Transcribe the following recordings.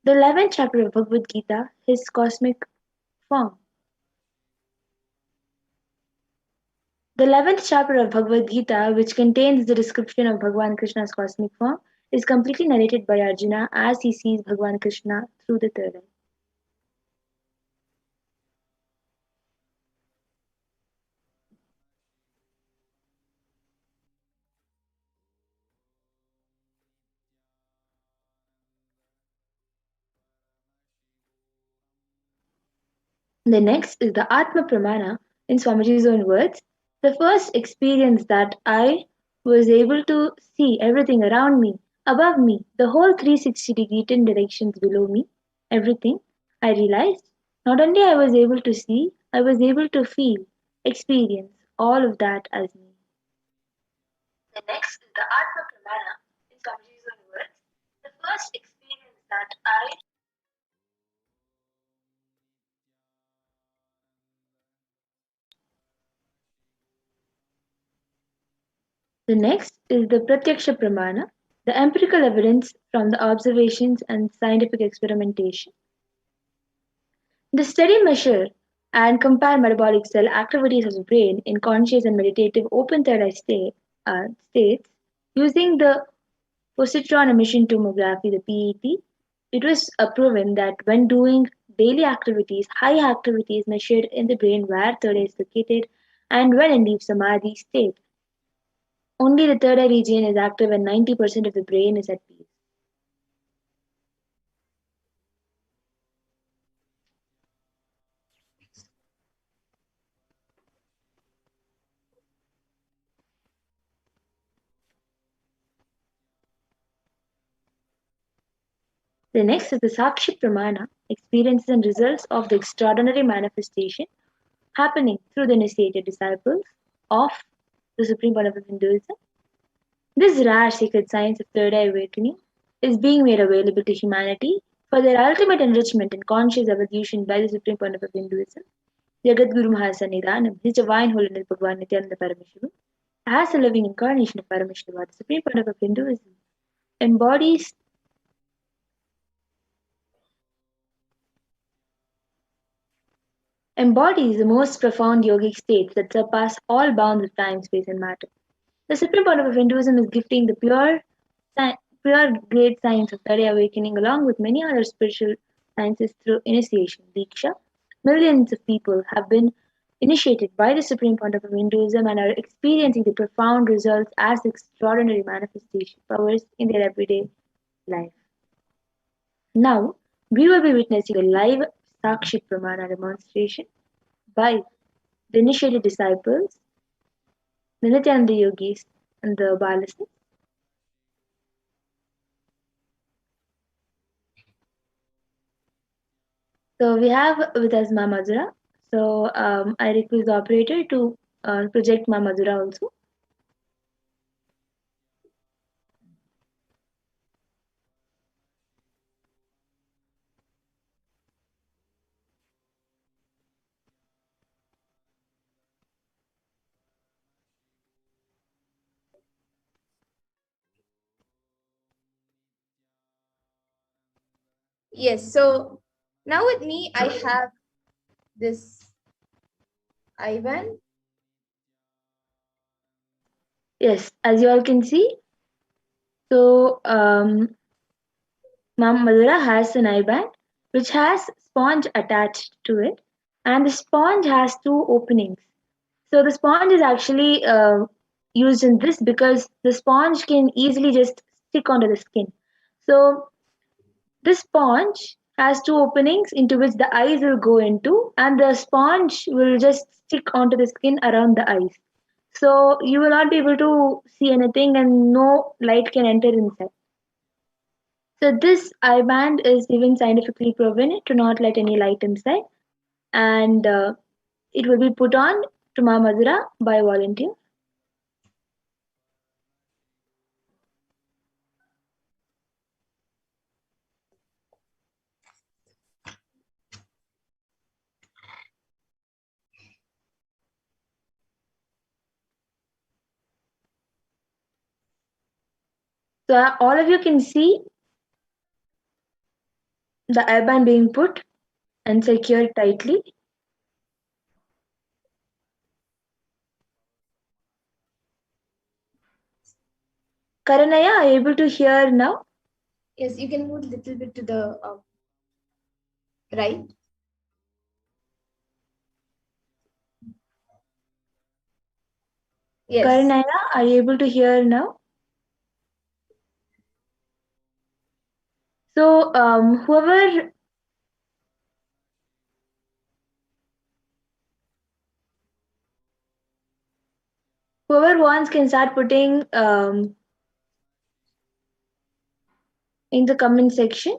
The 11th chapter of Bhagavad Gita, his cosmic form. The 11th chapter of Bhagavad Gita, which contains the description of Bhagavan Krishna's cosmic form, is completely narrated by Arjuna as he sees Bhagavan Krishna through the third eye. The next is the Atma Pramana, in Swamiji's own words. The first experience that I was able to see everything around me, above me, the whole 360-degree 10 directions below me, everything, I realized not only I was able to see, I was able to feel, experience all of that as me. The next is the Atma Pramana, in Swamiji's own words. The first experience that I The next is the Pratyaksha Pramana, the empirical evidence from the observations and scientific experimentation. The study measure and compare metabolic cell activities of the brain in conscious and meditative open third eye states using the positron emission tomography, the PET. It was proven that when doing daily activities, high activity is measured in the brain where third eye is located, and when in deep samadhi state, only the third eye region is active and 90% of the brain is at peace. The next is the Sakshi Pramana, experiences and results of the extraordinary manifestation happening through the initiated disciples of the Supreme Lord of Hinduism. This rare secret science of third eye awakening is being made available to humanity for their ultimate enrichment and conscious evolution by the Supreme Lord of Hinduism. Jagadguru Mahasannidhanam, His Divine Holiness Bhagavan Nithyananda Paramashivam, as a living incarnation of Paramashiva, the Supreme Lord of Hinduism, embodies embodies the most profound yogic states that surpass all bounds of time, space, and matter. The supreme point of Hinduism is gifting the pure great science of third awakening along with many other spiritual sciences through initiation, Diksha. Millions of people have been initiated by the supreme point of Hinduism and are experiencing the profound results as extraordinary manifestation powers in their everyday life. Now, we will be witnessing a live Sakshi Pramana demonstration by the initiated disciples, the Nityananda yogis, and the Balasas. So we have with us Ma Madhura. So I request the operator to project Ma Madhura also. Yes, so now with me I have this Ivan. Yes, as you all can see, so Ma Madhura has an eye band which has sponge attached to it, and the sponge has two openings. So the sponge is actually used in this because the sponge can easily just stick onto the skin. So this sponge has two openings into which the eyes will go into, and the sponge will just stick onto the skin around the eyes. So you will not be able to see anything, and no light can enter inside. So this eye band is even scientifically proven to not let any light inside, and it will be put on to Ma Madhura by volunteer. So all of you can see the IBAN being put and secured tightly. Karanaya, are you able to hear now? Yes, you can move a little bit to the right. Yes. Karanaya, are you able to hear now? So, whoever wants can start putting in the comment section.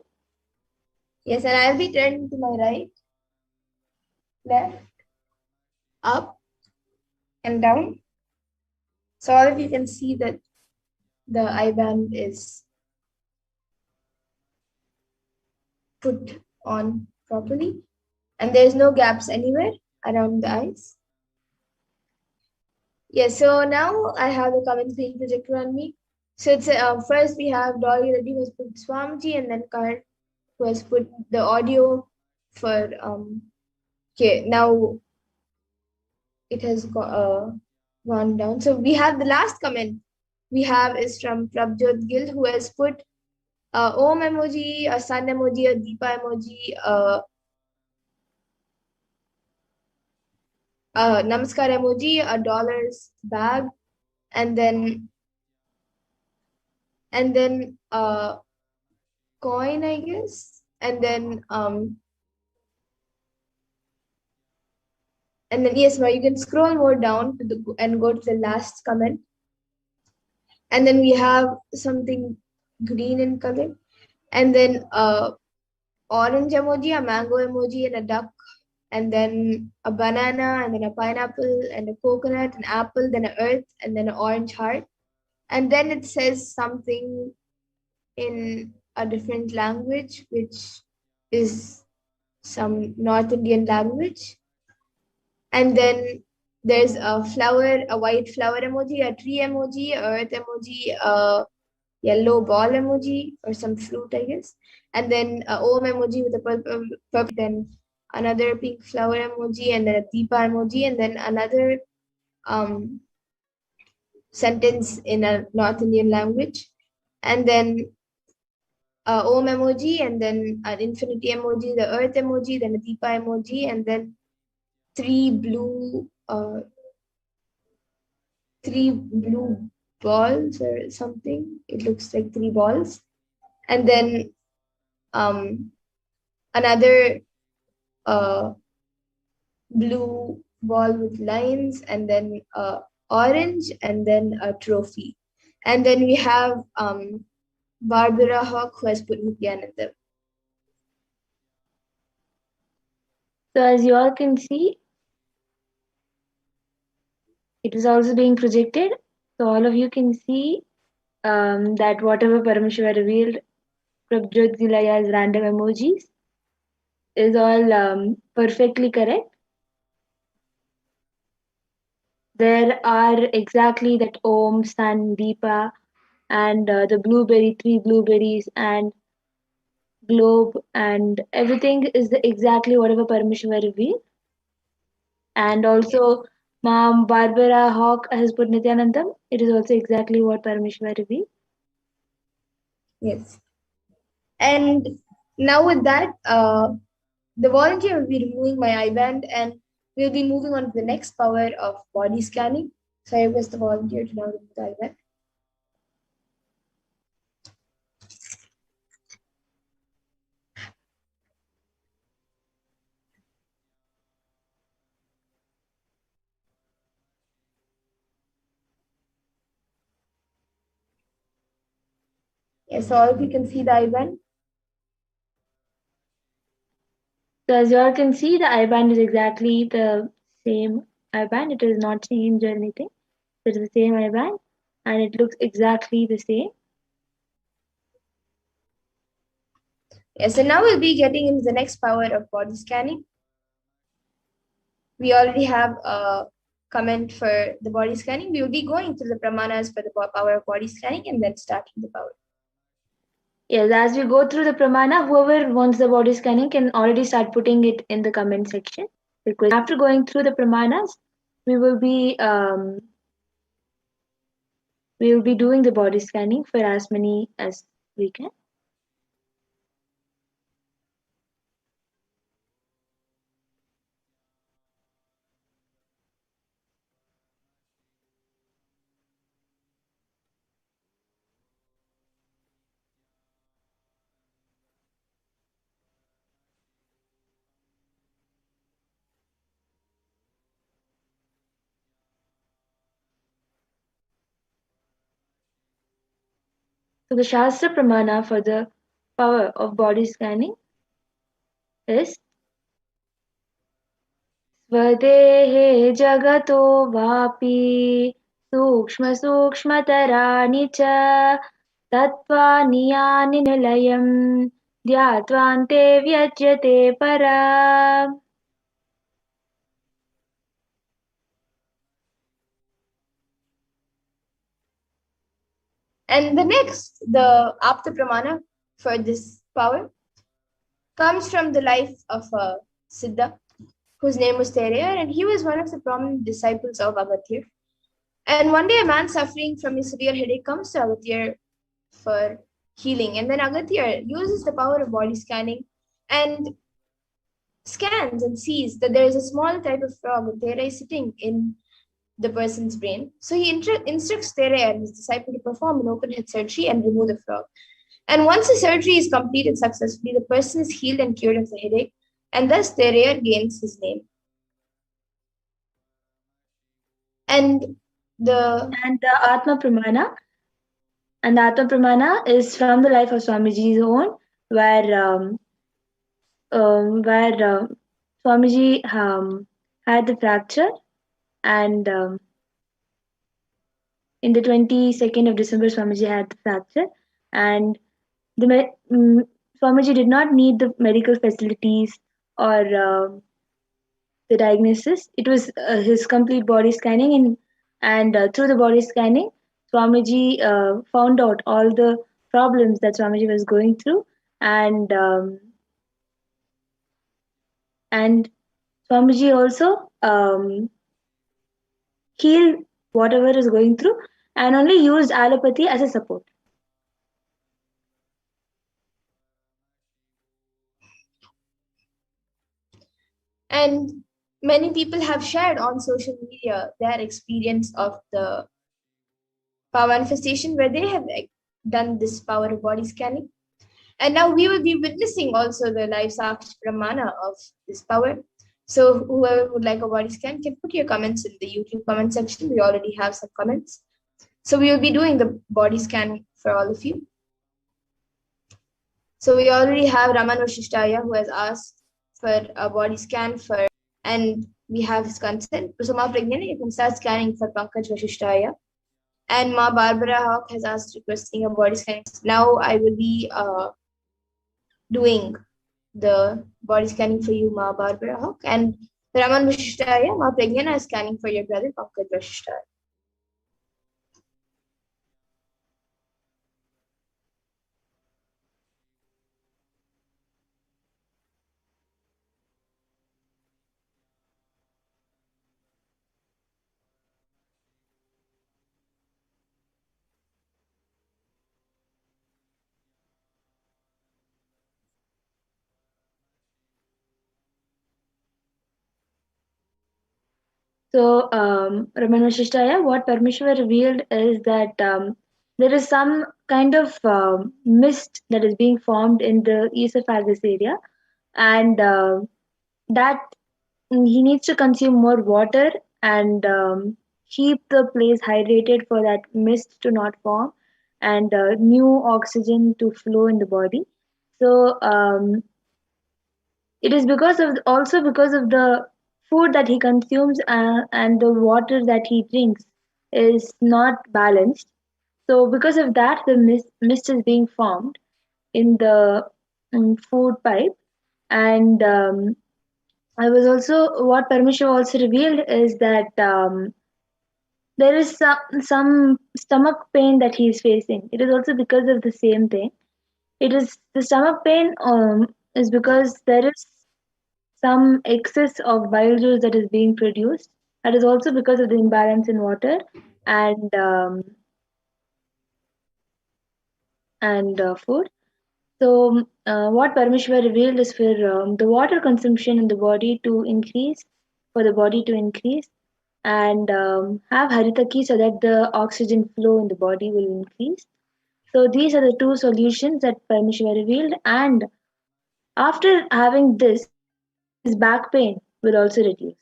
Yes, and I'll be turning to my right, left, up, and down. So all of you can see that the IBAN is put on properly, and there's no gaps anywhere around the eyes. Yes, so now I have the comments being projected on me. So it's first we have Dolly Reddy who has put Swamiji, and then Karan who has put the audio for okay, now it has gone down. So we have the last comment we have is from Prabjot Gill who has put Om emoji, a sun emoji, a Deepa emoji, Namaskar emoji, a dollars bag, and then coin, I guess, and then yes, now you can scroll more down to the and go to the last comment, and then we have something green in color, and then orange emoji, a mango emoji, and a duck, and then a banana, and then a pineapple, and a coconut, an apple, then an earth, and then an orange heart, and then it says something in a different language, which is some North Indian language. And then there's a flower, a white flower emoji, a tree emoji, a earth emoji, a yellow ball emoji, or some fruit, I guess. And then a Om emoji with a purple, then another pink flower emoji, and then a Deepa emoji, and then another sentence in a North Indian language. And then Om emoji, and then an infinity emoji, the earth emoji, then a Deepa emoji, and then three blue balls or something. It looks like three balls. And then another blue ball with lines, and then orange, and then a trophy. And then we have Barbara Hawk who has put Nithyananda. So, as you all can see, it is also being projected. So, all of you can see that whatever Paramashiva revealed Prabjot Zilaya's random emojis is all perfectly correct. There are exactly that Om, Sun, Deepa, and the blueberry, three blueberries, and globe, and everything is exactly whatever Paramashiva revealed. And also, Mom Barbara Hawk has put Nityanandam. It is also exactly what Paramashiva revealed. Yes. And now with that, the volunteer will be removing my eyeband, and we'll be moving on to the next power of body scanning. So I request the volunteer to now remove the eyeband. Yes, so all of you can see the IBAN. So as you all can see, the IBAN is exactly the same IBAN. It is not changed or anything. It is the same IBAN, and it looks exactly the same. Yes, so now we'll be getting into the next power of body scanning. We already have a comment for the body scanning. We will be going to the pramanas for the power of body scanning and then starting the power. Yes, as we go through the pramana, whoever wants the body scanning can already start putting it in the comment section. After going through the pramanas, we will be um, we will be doing the body scanning for as many as we can. So the Shastra Pramana for the power of body scanning is स्वदेहे जगतो वापि सूक्ष्मसूक्ष्मतराणि च तत्त्वानि यानि निलयम् ध्यात्वान्ते व्यज्यते परा. And the next, the Apta Pramana for this power comes from the life of a Siddha whose name was Thereya, and he was one of the prominent disciples of Agatya. And one day, a man suffering from a severe headache comes to Agatya for healing, and then Agatya uses the power of body scanning and scans and sees that there is a small type of frog, Thereya, sitting in the person's brain. So he instructs Thereya and his disciple to perform an open head surgery and remove the frog. And once the surgery is completed successfully, the person is healed and cured of the headache, and thus Thereya gains his name. And the And the Atma Pramana. And the Atma Pramana is from the life of Swamiji's own, where Swamiji had the fracture, and in the 22nd of December, Swamiji had the fracture, and Swamiji did not need the medical facilities or the diagnosis. It was his complete body scanning, and through the body scanning, Swamiji found out all the problems that Swamiji was going through, and Swamiji also healed whatever is going through, and only used allopathy as a support. and many people have shared on social media their experience of the power manifestation where they have done this power of body scanning. And now we will be witnessing also the live Sakshi Pramana of this power. So whoever would like a body scan can put your comments in the YouTube comment section. We already have some comments. So we will be doing the body scan for all of you. So we already have Raman Vashishtaya who has asked for a body scan and we have his consent. So Ma Pragnana, you can start scanning for Pankaj Vashishtaya. And Ma Barbara Hawk has asked requesting a body scan. Now I will be doing the body scanning for you, Ma Barbara Hawk. And Raman Vashishtaya, Ma Pragnana is scanning for your brother, Pankaj Vashishtaya. So, Ramana Shishtaya, what Parmeshwar revealed is that there is some kind of mist that is being formed in the esophagus area, and that he needs to consume more water and keep the place hydrated for that mist to not form and new oxygen to flow in the body. So, it is also because of the food that he consumes and the water that he drinks is not balanced. So because of that, the mist is being formed in the food pipe. And I was also what Paramisha also revealed is that there is some stomach pain that he is facing. It is also because of the same thing. It is the stomach pain is because there is some excess of bile juice that is being produced. That is also because of the imbalance in water and food. So, what Parameshwar revealed is for the water consumption in the body to increase, for the body to increase, and have Haritaki so that the oxygen flow in the body will increase. So, these are the two solutions that Parameshwar revealed, and after having this, back pain will also reduce.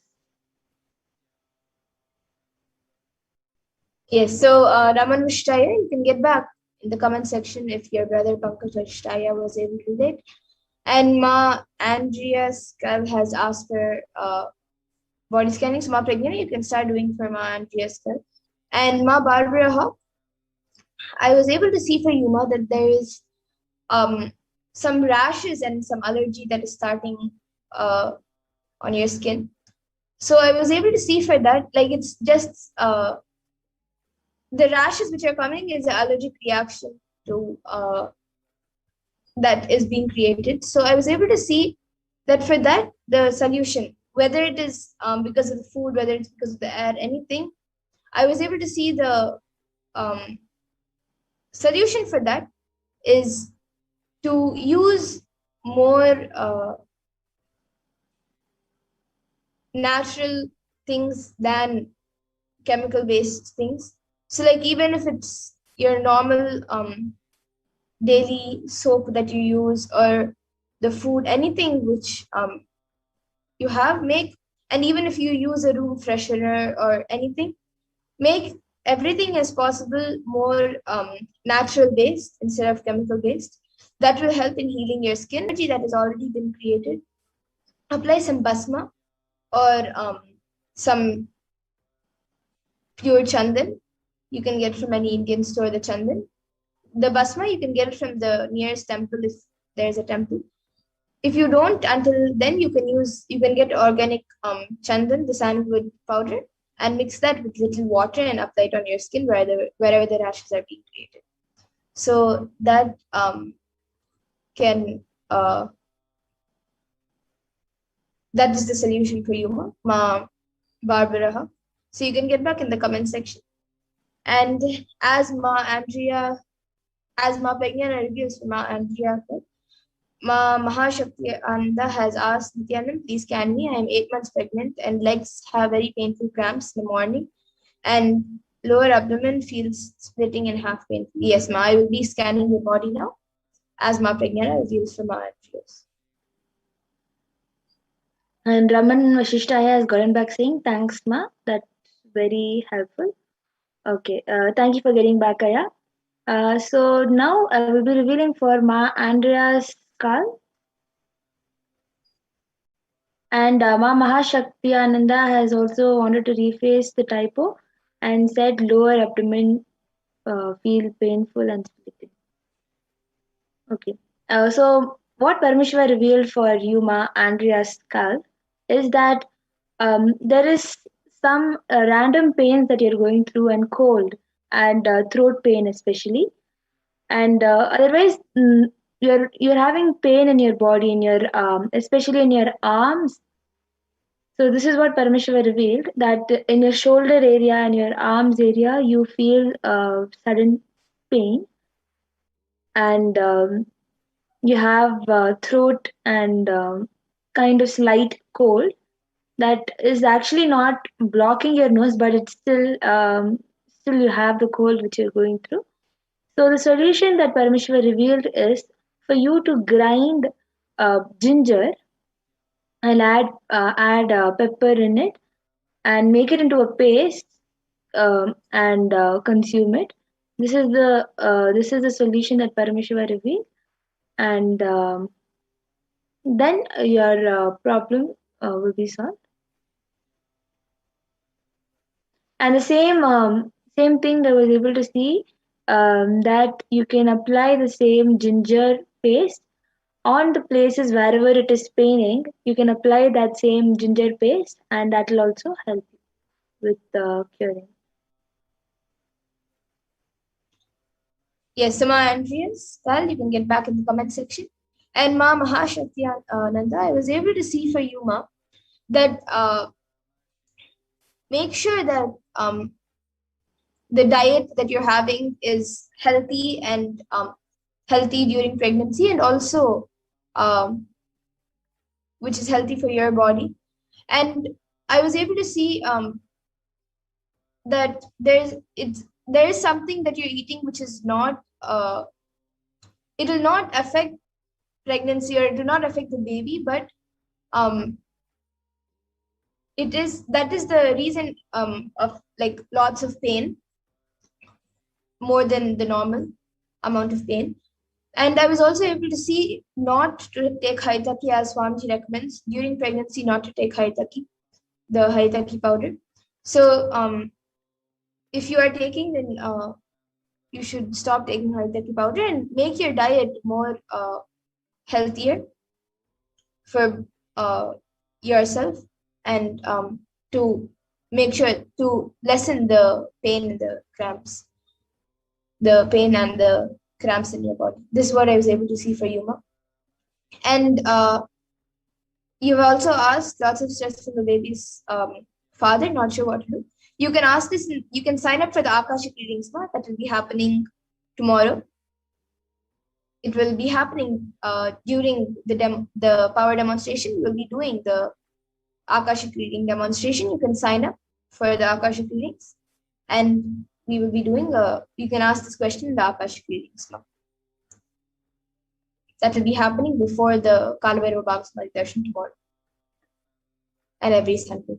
Yes, so Raman Vishtaya, you can get back in the comment section if your brother Pankaj Vishtaya was able to relate. And Ma Andrea Skull has asked for body scanning. So Ma Pragnana, you can start doing for Ma Andrea Skull. And Ma Barbara Hawk, I was able to see for you, Ma, that there is um, some rashes and some allergy that is starting uh, on your skin. So I was able to see for that, like it's just the rashes which are coming is an allergic reaction to that is being created. So I was able to see that for that, the solution, whether it is because of the food, whether it's because of the air, anything, I was able to see the um, solution for that is to use more natural things than chemical based things. So, like, even if it's your normal daily soap that you use or the food, anything which you have, make, and even if you use a room freshener or anything, make everything as possible more natural based instead of chemical based. That will help in healing your skin that has already been created. Apply some basma or some pure chandan. You can get from any Indian store the chandan. The basma you can get it from the nearest temple if there's a temple. If you don't, until then you can get organic chandan, the sandalwood powder, and mix that with little water and apply it on your skin wherever the rashes are being created. So that can that is the solution for you, Ma Barbara. So you can get back in the comment section. And as Ma Andrea, as Ma Pegna reviews for Ma Andrea, Mahashakti Ananda has asked Nithyanand, please scan me. I am 8 months pregnant and legs have very painful cramps in the morning and lower abdomen feels splitting in half painful. Yes, Ma, I will be scanning your body now as Ma Pragnana reveals from our videos. And Raman Vashishtaya has gotten back saying, thanks, Ma. That's very helpful. Okay, thank you for getting back, Aya. So now I will be revealing for Ma Andrea's skull. And Ma Mahashakti Ananda has also wanted to rephrase the typo and said lower abdomen feel painful and splitting. Okay. So what Parameshwar revealed for you, Ma Andrea's skull, is that there is some random pains that you're going through and cold and throat pain especially, and otherwise you're having pain in your body in your especially in your arms. So this is what Parameshwar revealed, that in your shoulder area and your arms area you feel sudden pain, and you have throat and kind of slight cold that is actually not blocking your nose, but it's still you have the cold which you're going through. So the solution that Parameshwar revealed is for you to grind ginger and add pepper in it and make it into a paste, and consume it. This is the solution that Parameshwar revealed, and then your problem will be solved. And the same thing that I was able to see, that you can apply the same ginger paste on the places wherever it is paining. You can apply that same ginger paste, and that will also help you with curing. Yes, so my Andreas, well, you can get back in the comment section. And Ma Mahashakti Nanda, I was able to see for you, Ma, that make sure that the diet that you're having is healthy and healthy during pregnancy, and also um, which is healthy for your body. And I was able to see that there is something that you're eating which is not it will not affect pregnancy, or it will not affect the baby, but um, that is the reason of like lots of pain, more than the normal amount of pain. And I was also able to see not to take Haritaki as Swamiji recommends during pregnancy, not to take Haritaki, the Haritaki powder. So if you are taking, then you should stop taking Haritaki powder and make your diet more healthier for yourself, and to make sure to lessen the pain and the cramps, the pain and the cramps in your body. This is what I was able to see for Yuma. And you've also asked lots of stress from the baby's father, not sure what to do. You can ask this, you can sign up for the Akashic readings that will be happening tomorrow. It will be happening during the power demonstration. We'll be doing the Akashic reading demonstration. You can sign up for the Akashic readings, and we will be doing you can ask this question in the Akashic readings now. That will be happening before the Kalavairava Bhagasmari Darshan tomorrow and every Sunday.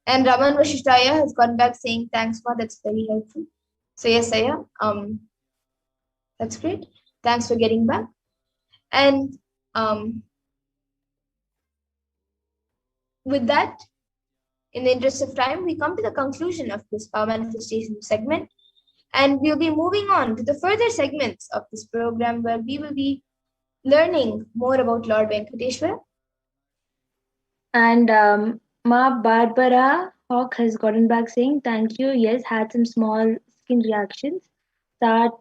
And Raman Vashishtaya has gone back saying, thanks, Ma, that's very helpful. So yes, Aya, that's great. Thanks for getting back. And with that, in the interest of time, we come to the conclusion of this power manifestation segment. And we'll be moving on to the further segments of this program, where we will be learning more about Lord Venkateshwara. And Ma Barbara Hawk has gotten back saying, thank you. Yes, had some small skin reactions that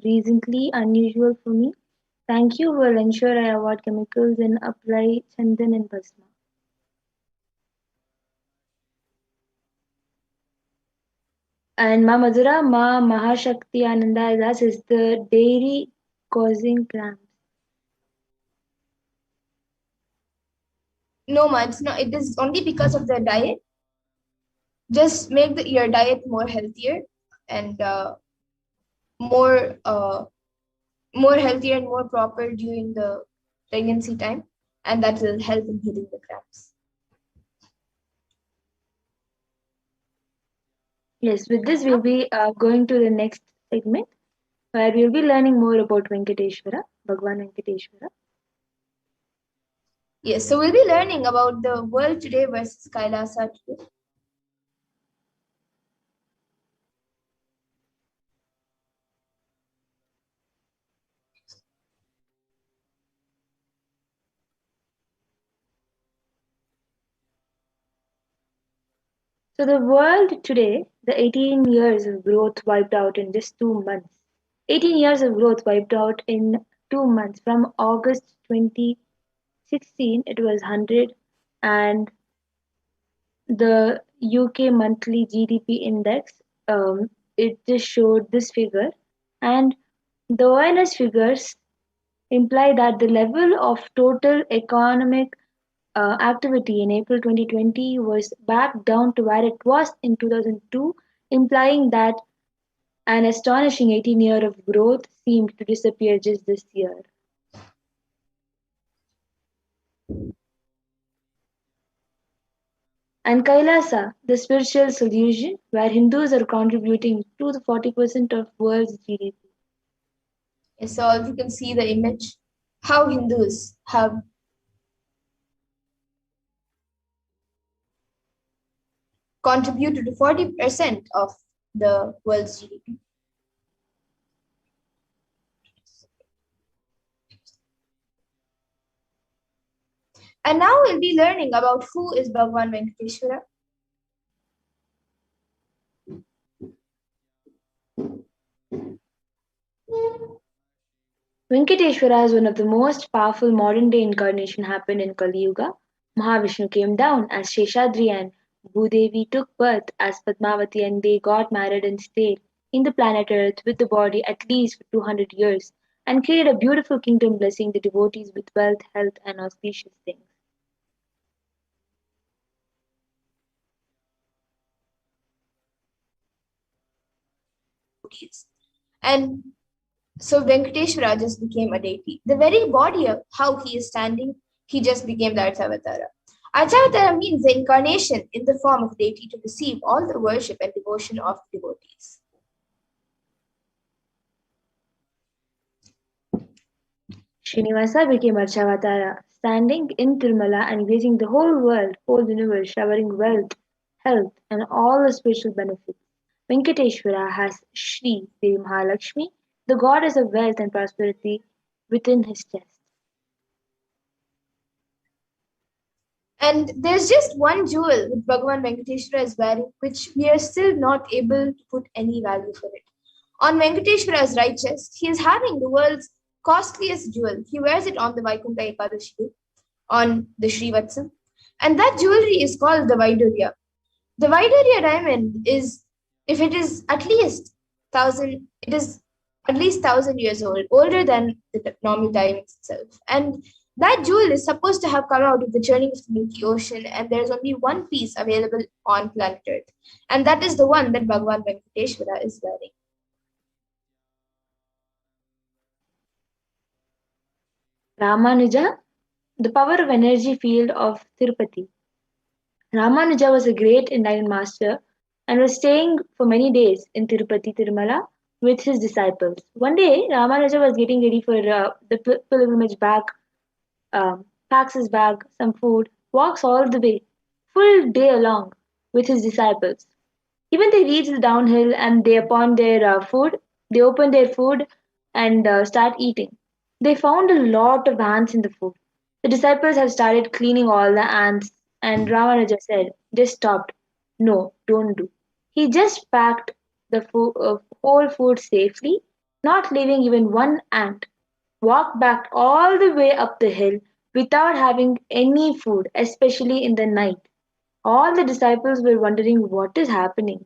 recently unusual for me. Thank you. Will ensure I avoid chemicals and apply chandan and bhasma. And Ma Madhura, Ma Mahashakti Ananda is the dairy causing cramps. No, Ma, it's not. It is only because of the diet. Just make your diet more healthier and more more healthier and more proper during the pregnancy time, and that will help in healing the cramps. Yes, with this we'll be going to the next segment where we'll be learning more about Venkateshwara, Bhagwan Venkateshwara. Yes, so we'll be learning about the world today versus Kailasa today. So the world today, the 18 years of growth wiped out in just 2 months. 18 years of growth wiped out in 2 months. From August 2016, it was 100, and the UK monthly GDP index, it just showed this figure, and the ONS figures imply that the level of total economic activity in April 2020 was back down to where it was in 2002, implying that an astonishing 18 year of growth seemed to disappear just this year. And Kailasa, the spiritual solution, where Hindus are contributing to the 40% of world's GDP. Yes, so you can see the image, how Hindus have contributed to 40% of the world's GDP. And now we'll be learning about who is Bhagwan Venkateshwara. Venkateshwara is one of the most powerful modern day incarnation happened in Kali Yuga. Mahavishnu came down as Sheshadri and Bhudevi took birth as Padmavati and they got married and stayed in the planet Earth with the body at least for 200 years and created a beautiful kingdom blessing the devotees with wealth, health and auspicious things. And so Venkateshwara just became a deity. The very body of how he is standing, he just became the Archavatara. Archavatara means the incarnation in the form of deity to receive all the worship and devotion of devotees. Srinivasa became Archavatara, standing in Tirumala and gazing the whole world, whole universe, showering wealth, health, and all the spiritual benefits. Venkateshwara has Shri Devi Mahalakshmi, the goddess of wealth and prosperity, within his chest. And there's just one jewel that Bhagavan Venkateshwara is wearing, which we are still not able to put any value for it. On Venkateshwara's right chest, he is having the world's costliest jewel. He wears it on the Vaikuntha Ekadashi, on the Srivatsam. And that jewelry is called the Vaidurya. The Vaidurya diamond is, if it is at least 1,000 years old, older than the normal diamond itself. And that jewel is supposed to have come out of the churning of the Milky Ocean, and there's only one piece available on planet Earth. And that is the one that Bhagavan Venkateshwara is wearing. Ramanuja, the power of energy field of Tirupati. Ramanuja was a great enlightened master and was staying for many days in Tirupati Tirumala with his disciples. One day, Ramanuja was getting ready for the pilgrimage back, packs his bag, some food, walks all the way, full day along with his disciples. Even they reach the downhill and they upon their food, they open their food and start eating. They found a lot of ants in the food. The disciples had started cleaning all the ants, and Ramanuja said, "Just stopped. No, don't do." He just packed the whole food safely, not leaving even one ant. Walked back all the way up the hill without having any food, especially in the night. All the disciples were wondering what is happening.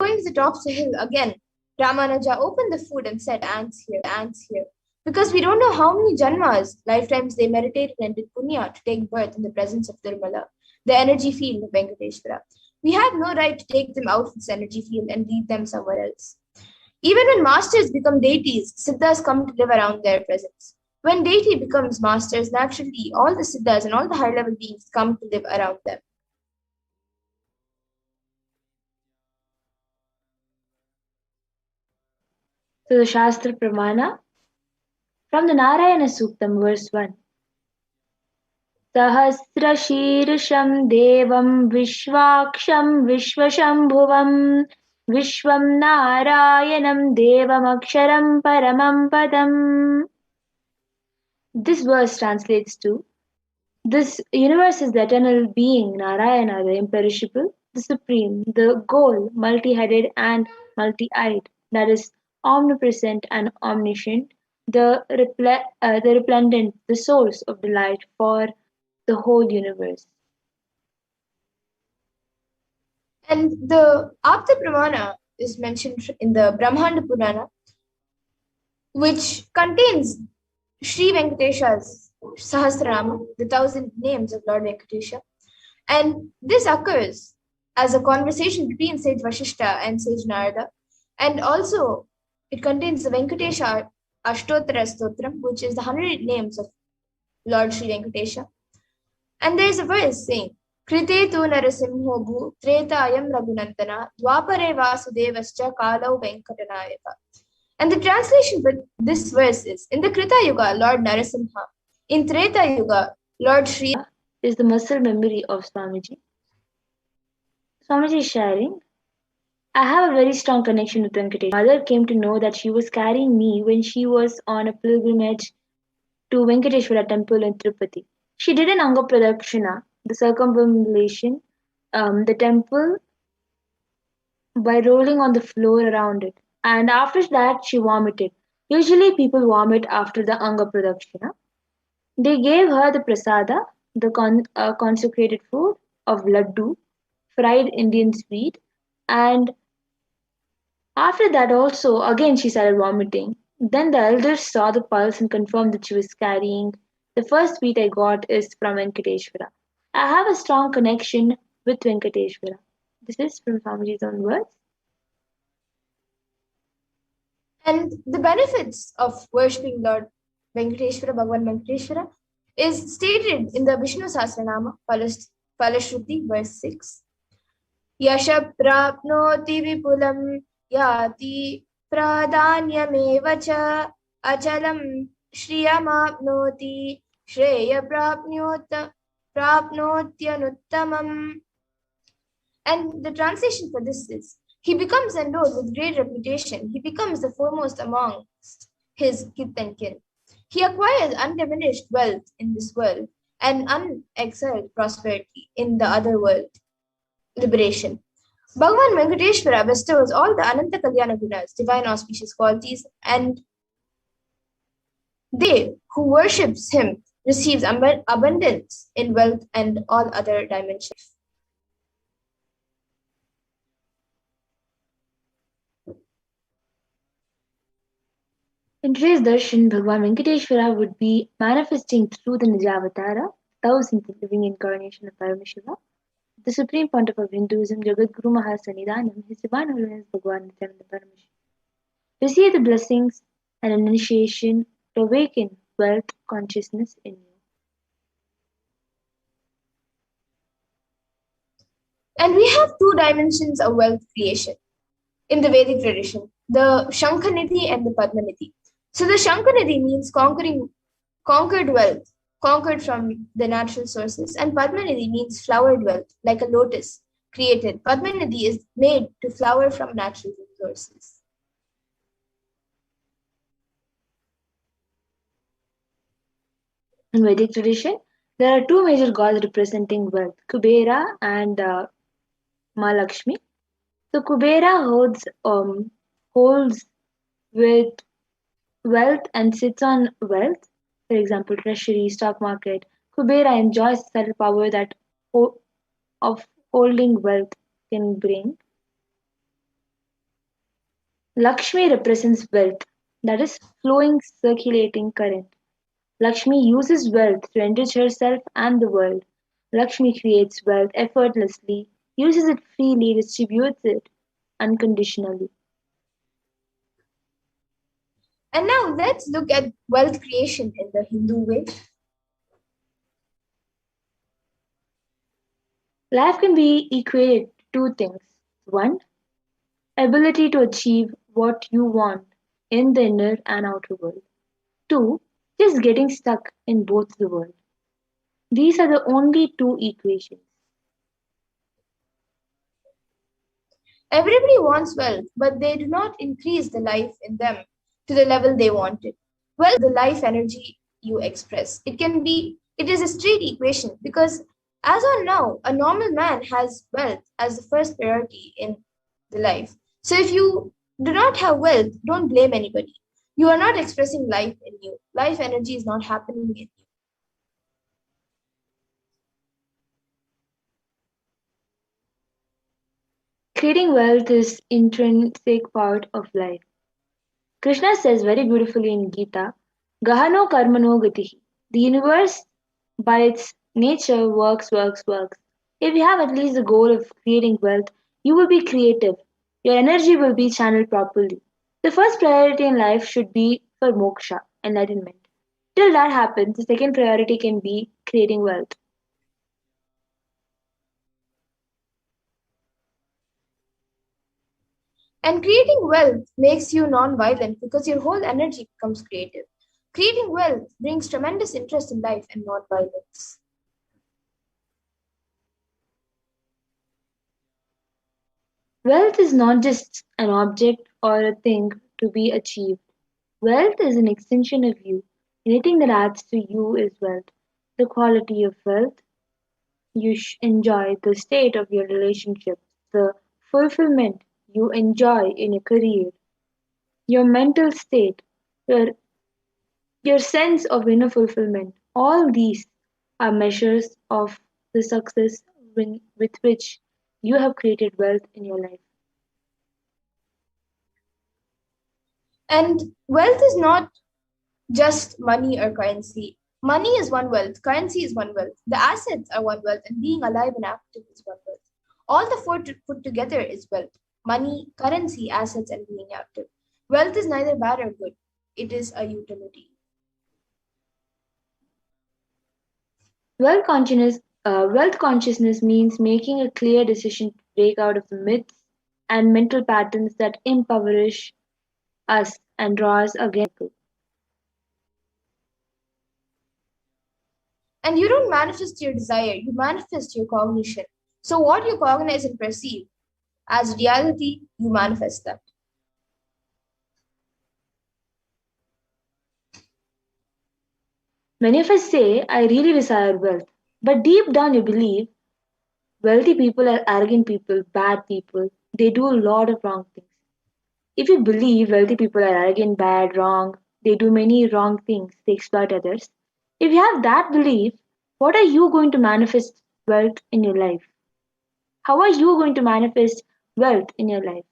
Going to the top of the hill again, Ramanuja opened the food and said, ants here. Because we don't know how many janmas, lifetimes they meditated and did punya to take birth in the presence of Tirumala, the energy field of Venkateshwara. We have no right to take them out of this energy field and leave them somewhere else. Even when masters become deities, siddhas come to live around their presence. When deity becomes masters, naturally all the siddhas and all the high-level beings come to live around them. So the Shastra Pramana from the Narayana Suktam, verse 1. Sahasrashirsham Devam Vishwaksham Vishwashambhuvam Vishwam Narayanam Devam Aksharam Paramam Padam. This verse translates to: this universe is the eternal being, Narayana, the imperishable, the supreme, the goal, multi-headed and multi-eyed, that is omnipresent and omniscient, the resplendent, the source of delight for the whole universe. And the Apta Pramana is mentioned in the Brahmanda Purana, which contains Sri Venkatesha's Sahasranama, the 1,000 names of Lord Venkatesha. And this occurs as a conversation between Sage Vashishta and Sage Narada. And also, it contains the Venkatesha Ashtottara Stotram, which is the 100 names of Lord Sri Venkatesha. And there's a verse saying, Krite tu narasimho bhu tretayam raghunandana dwapare vasudevascha kalau venkatanayaka. And the translation for this verse is, in the Krita Yuga, Lord Narasimha. In Treta Yuga, Lord Sri is the muscle memory of Swamiji. Swamiji is sharing, I have a very strong connection with Venkatesh. My mother came to know that she was carrying me when she was on a pilgrimage to Venkateshwara temple in Tirupati. She did an Anga Pradakshina, the circumambulation, the temple by rolling on the floor around it. And after that, she vomited. Usually, people vomit after the Anga Pradakshina. They gave her the prasada, the consecrated food of laddu, fried Indian sweet, and after that also again she started vomiting. Then the elders saw the pulse and confirmed that she was carrying. The first sweet I got is from Venkateshwara. I have a strong connection with Venkateshwara. This is from Swamiji's own words. And the benefits of worshipping Lord Venkateshwara, Bhagavan Venkateshwara, is stated in the Vishnu Sahasranama, Palashruti, verse 6. Yasha prapnoti vipulam yati pradanyameva cha achalam shriyamapnoti shreya prapnotyanuttamam. And the translation for this is, he becomes endowed with great reputation. He becomes the foremost amongst his kith and kin. He acquires undiminished wealth in this world and unexcelled prosperity in the other world, liberation. Bhagavan Venkateshwara bestows all the Ananta Kalyana Gunas, divine auspicious qualities, and they who worships him receives abundance in wealth and all other dimensions. In today's darshan, Bhagavan Venkateshwara would be manifesting through the Nijavatara, thousandth living incarnation of Paramashiva, the supreme pontiff of Hinduism, Jagadguru Mahasannidhanam, His Divine Holiness Bhagavan Nithyananda Paramashivam. Receive the blessings and an initiation to awaken wealth consciousness in you. And we have two dimensions of wealth creation in the Vedic tradition, the Shankhanidhi and the Padmanidhi. So the Shankhanidhi means conquered wealth, conquered from the natural sources, and Padmanidhi means flowered wealth, like a lotus created. Padmanidhi is made to flower from natural sources. In Vedic tradition, there are two major gods representing wealth, Kubera and Mahalakshmi. So Kubera holds with wealth and sits on wealth, for example, treasury, stock market. Kubera enjoys the subtle power that of holding wealth can bring. Lakshmi represents wealth, that is, flowing, circulating current. Lakshmi uses wealth to enrich herself and the world. Lakshmi creates wealth effortlessly, uses it freely, distributes it unconditionally. And now let's look at wealth creation in the Hindu way. Life can be equated to two things. One, ability to achieve what you want in the inner and outer world. Two, just getting stuck in both the world. These are the only two equations. Everybody wants wealth, but they do not increase the life in them to the level they want it. Wealth is the life energy you express. It is a straight equation because as on now, a normal man has wealth as the first priority in the life. So if you do not have wealth, don't blame anybody. You are not expressing life in you. Life energy is not happening in you. Creating wealth is intrinsic part of life. Krishna says very beautifully in Gita, Gahano karmano gatihi. The universe by its nature works, works, works. If you have at least the goal of creating wealth, you will be creative. Your energy will be channeled properly. The first priority in life should be for moksha, enlightenment. Till that happens, the second priority can be creating wealth. And creating wealth makes you non-violent because your whole energy becomes creative. Creating wealth brings tremendous interest in life and non-violence. Wealth is not just an object or a thing to be achieved. Wealth is an extension of you. Anything that adds to you is wealth. The quality of wealth you enjoy, the state of your relationship, the fulfillment you enjoy in your career, your mental state, your, your sense of inner fulfillment. All these are measures of the success with which you have created wealth in your life. And wealth is not just money or currency. Money is one wealth, currency is one wealth, the assets are one wealth, and being alive and active is one wealth. All the four put together is wealth: money, currency, assets, and being active. Wealth is neither bad or good, it is a utility. Wealth consciousness means making a clear decision to break out of the myths and mental patterns that impoverish us and draw us against. And you don't manifest your desire, you manifest your cognition. So, what you cognize and perceive as reality, you manifest that. Many of us say, I really desire wealth, but deep down you believe wealthy people are arrogant people, bad people. They do a lot of wrong things. If you believe wealthy people are arrogant, bad, wrong, they do many wrong things, they exploit others. If you have that belief, what are you going to manifest wealth in your life? How are you going to manifest wealth in your life?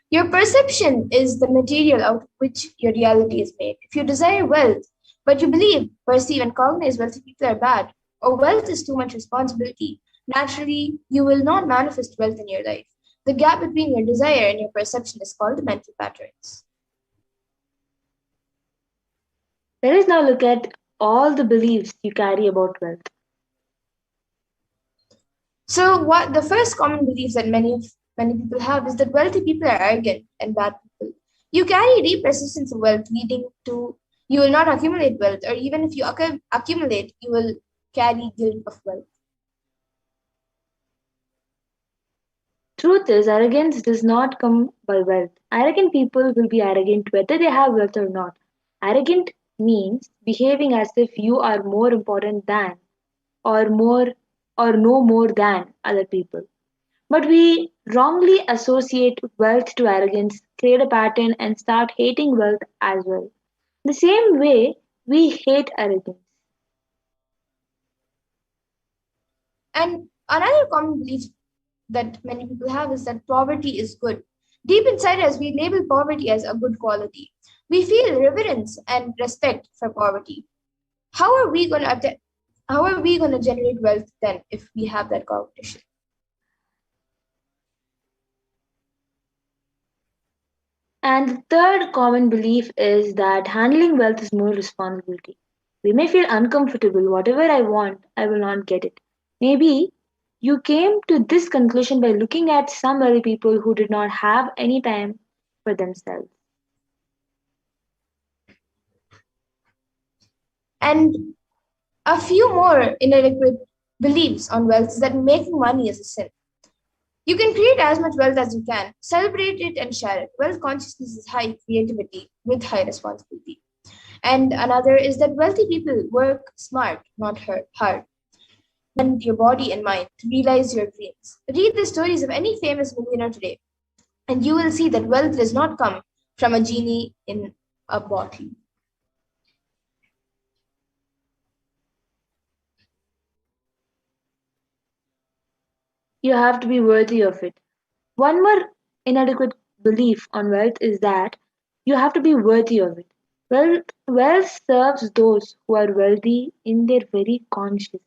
Your perception is the material out of which your reality is made. If you desire wealth, but you believe, perceive, and cognize wealthy people are bad, or wealth is too much responsibility, naturally you will not manifest wealth in your life. The gap between your desire and your perception is called the mental patterns. Let us now look at all the beliefs you carry about wealth. So, what the first common belief that many people have is that wealthy people are arrogant and bad people. You carry deep resistance of wealth, leading to you will not accumulate wealth, or even if you accumulate, you will carry guilt of wealth. Truth is, arrogance does not come by wealth. Arrogant people will be arrogant whether they have wealth or not. Arrogant means behaving as if you are more important than, or more, or no more than other people. But we wrongly associate wealth to arrogance, create a pattern, and start hating wealth as well. The same way we hate arrogance. And another common belief that many people have is that poverty is good. Deep inside us, we label poverty as a good quality. We feel reverence and respect for poverty. How are we going to how are we going to generate wealth then if we have that cognition? And the third common belief is that handling wealth is more responsibility. We may feel uncomfortable, whatever I want, I will not get it. Maybe you came to this conclusion by looking at some other people who did not have any time for themselves. And a few more inadequate beliefs on wealth is that making money is a sin. You can create as much wealth as you can, celebrate it and share it. Wealth consciousness is high creativity with high responsibility. And another is that wealthy people work smart, not hard. And your body and mind to realize your dreams. Read the stories of any famous millionaire today, and you will see that wealth does not come from a genie in a bottle. You have to be worthy of it. One more inadequate belief on wealth is that you have to be worthy of it. Wealth serves those who are wealthy in their very consciousness.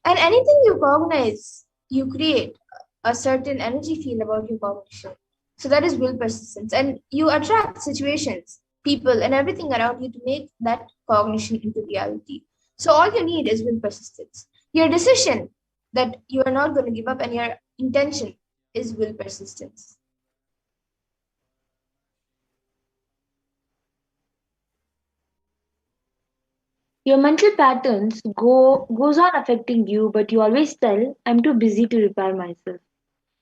And anything you cognize, you create a certain energy field about your cognition. So that is will persistence. And you attract situations, people, and everything around you to make that cognition into reality. So all you need is will persistence. Your decision that you are not going to give up and your intention is will persistence. Your mental patterns goes on affecting you, but you always tell, I'm too busy to repair myself.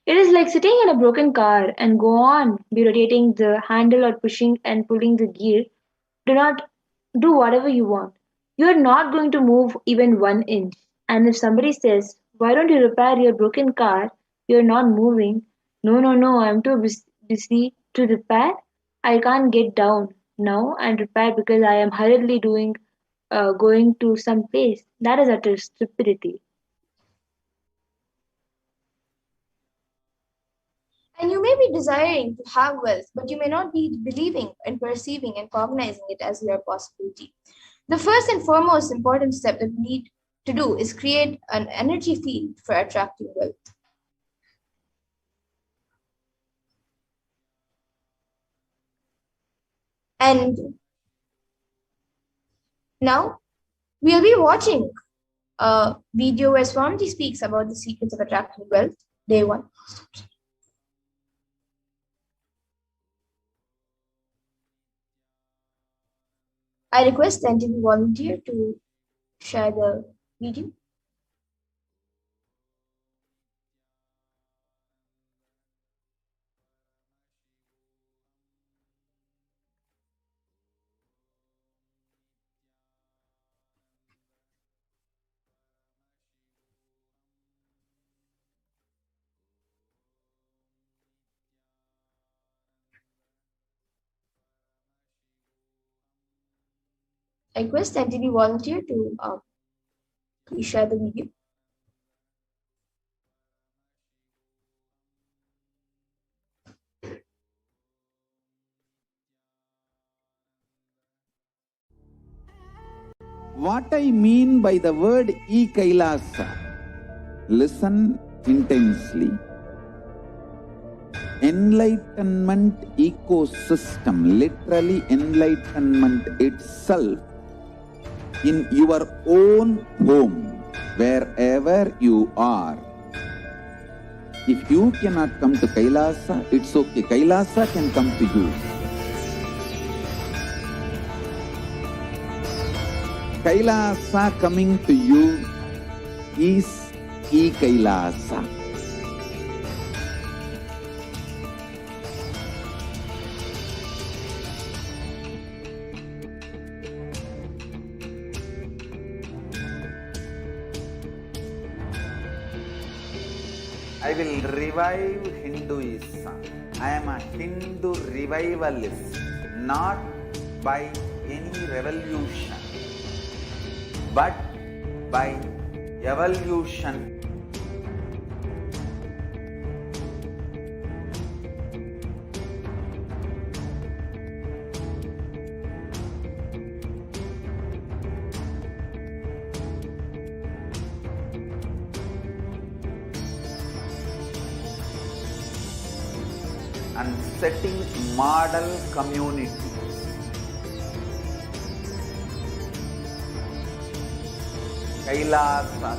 It is like sitting in a broken car and go on, be rotating the handle or pushing and pulling the gear. Do not do whatever you want. You are not going to move even 1 inch. And if somebody says, "Why don't you repair your broken car? You're not moving." No, no, no, I'm too busy to repair. I can't get down now and repair because I am hurriedly going to some place. That is utter stupidity. And you may be desiring to have wealth, but you may not be believing and perceiving and cognizing it as your possibility. The first and foremost important step that we need to do is create an energy field for attracting wealth. And now we'll be watching a video where Swamiji speaks about the secrets of attracting wealth, day 1. I request the entity volunteer to share the video. I request the entity volunteer to please share the video. What I mean by the word e-Kailasa, listen intensely. Enlightenment ecosystem, literally enlightenment itself, in your own home, wherever you are. If you cannot come to Kailasa, it's okay. Kailasa can come to you. Kailasa coming to you is e-Kailasa. I will revive Hinduism. I am a Hindu revivalist, not by any revolution, but by evolution. And setting model community. Kailasa